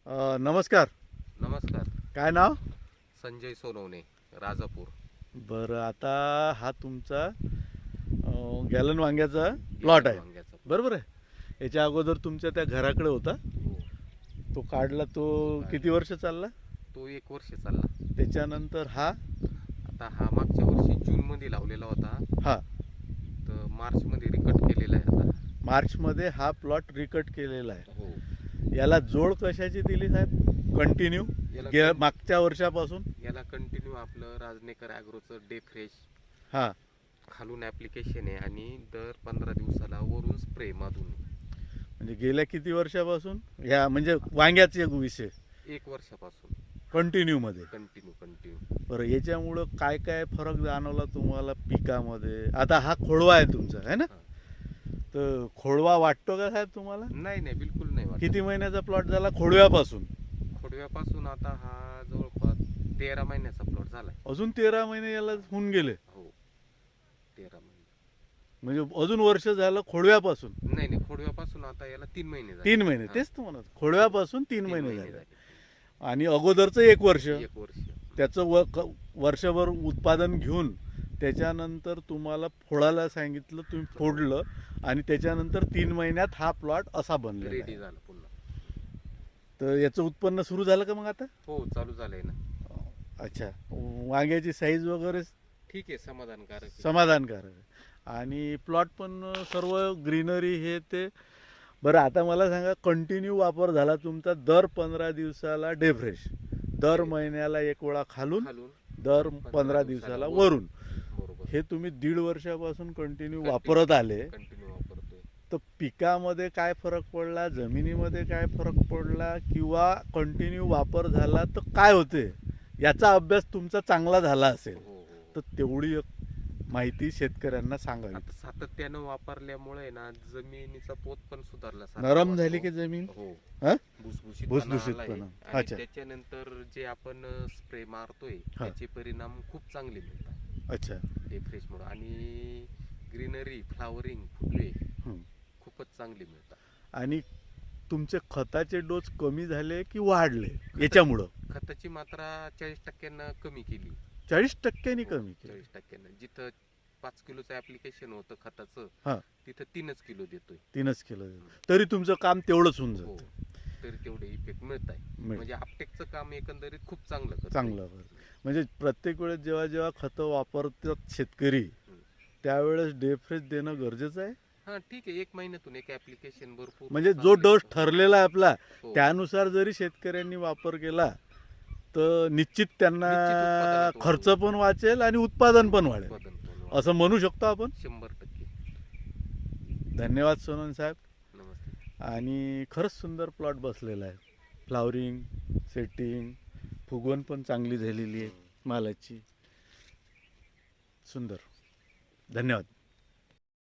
नमस्कार. नमस्कार. काय नाव? संजय सोनवणे, राजापूर. बरं, आता हा तुमचा गॅलन वांग्याचा प्लॉट आहे, वांग्याचा plot. बरोबर आहे? याच्या अगोदर तुमच्या त्या घराकडे होता, हो. तो काढला. तो काढला. किती वर्ष चालला? तो 1 वर्ष चालला. त्याच्यानंतर हा आता हा मागच्या वर्षी जूनमध्ये लावलेला होता, हा तर मार्चमध्ये रिकट केलेला आहे आता. मार्चमध्ये हा प्लॉट रिकट केलेला आहे. हो. याला जोड कशाची दिली साहेब? कंटिन्यू याला मागच्या वर्षापासून? याला कंटिन्यू आपलं राजनेकर ॲग्रोचं डे फ्रेश हा खालून ॲप्लिकेशन आहे आणि दर 15 दिवसाला वरून स्प्रे मधून. म्हणजे गेल्या किती वर्षापासून ह्या म्हणजे वांग्याचे विषय 1 वर्षापासून कंटिन्यूमध्ये? कंटिन्यू. बरं, याच्यामुळं काय काय फरक जाणवला तुम्हाला पिकामध्ये? आता हा खोडवा आहे तुमचा, आहे ना? हा. तर खोडवा वाटतो का साहेब तुम्हाला? नाही, बिलकुल नाही वाटत. किती महिन्याचा प्लॉट झाला खोडव्यापासून? खोडव्यापासून आता हा जवळपास 13 महिन्याचा प्लॉट झालाय. अजून 13 महिने याला होऊन गेले? हो, 13 महिने. म्हणजे अजून वर्ष झालं खोडव्यापासून? नाही, खोडव्यापासून आता याला 3 महिने झाले. 3 महिने, हा. तेच तर म्हणत, खोडव्यापासून 3 तीन महिने झाले. झाले. आणि अगोदरचं 1 वर्ष, 1 वर्ष. त्याचं वर्षभर उत्पादन घेऊन त्याच्यानंतर तुम्हाला फोडायला सांगितलं, तुम्ही फोडलं आणि त्याच्यानंतर 3 महिन्यात हा प्लॉट असा बनलेला रेडी आहे. झाला पुन्हा. तर याचं उत्पन्न सुरू झालं का मग आता? हो, चालू झालंय ना. अच्छा, वांग्याची साईज वगैरे ठीक आहे, समाधानकारक आहे. समाधानकारक आहे आणि प्लॉट पण सर्व ग्रीनरी हे ते. बरं, आता मला सांगा, कंटिन्यू वापर झाला तुमचा दर 15 दिवसाला डे फ्रेश, दर महिन्याला 1 वेळा खालून, दर 15 दिवसाला वरून, बरोबर. हे तुम्ही 1.5 वर्षापासून कंटिन्यू वापरत आले. कंटिन्यू वापरतोय. तर पिकामध्ये काय फरक पडला, जमिनीमध्ये काय फरक पडला, किंवा कंटिन्यू वापर झाला तर काय होते, याचा अभ्यास तुमचा चांगला झाला असेल हो. तर तेवढी माहिती शेतकऱ्यांना सांगावी. आता सातत्यानं वापरल्यामुळे ना जमिनीचा पोत पण सुधारला. नरम झाली की जमीन? हो. हा? भुसभुशीतपणा भुसभुशीतपणा. आलाय. अच्छा. आणि त्याच्यानंतर जे आपण स्प्रे मारतोय हा. त्याचे परिणाम खूप चांगले मिळतात अच्छा. डे फ्रेश मुळे. आणि ग्रीनरी, फ्लावरिंग, फुटवे हं. खूपच चांगली मिळतात. आणि तुमचे खताचे डोस कमी झाले की वाढले याच्यामुळं? खताची मात्रा 40% कमी केली. 40% कमी केली? 40%. जिथं 5 किलोचं ऍप्लिकेशन होतं खताचं, हा, तिथं 3च किलो देतोय. 3च किलो. तरी तुमचं काम तेवढंच होऊन हो, जातं. तरी तेवढे इफेक्ट मिळत आहे. म्हणजे अपटेकचं काम एकंदरीत खूप चांगलं करतोय. चांगलं. म्हणजे प्रत्येक वेळेस जेव्हा जेव्हा खतं वापरतात शेतकरी, त्यावेळेस डे फ्रेश देणं गरजेचं आहे. हा, ठीक आहे, 1 महिन्यातून 1 ऍप्लिकेशन भरपूर. म्हणजे जो चांगलं डोस आहे. ठरलेला आहे आपला, हो. त्यानुसार जरी शेतकऱ्यांनी वापर केला तर निश्चित त्यांना उत्पादनात वाढ खर्च पण वाचेल आणि उत्पादन पण वाढेल, उत्पादन पण वाढ. असं म्हणू शकतो आपण. 100%. धन्यवाद सोनन साहेब. नमस्ते. आणि खरंच सुंदर प्लॉट बसलेला आहे. फ्लावरिंग, सेटिंग, फुगवण पण चांगली झालेली आहे मालाची. सुंदर. धन्यवाद.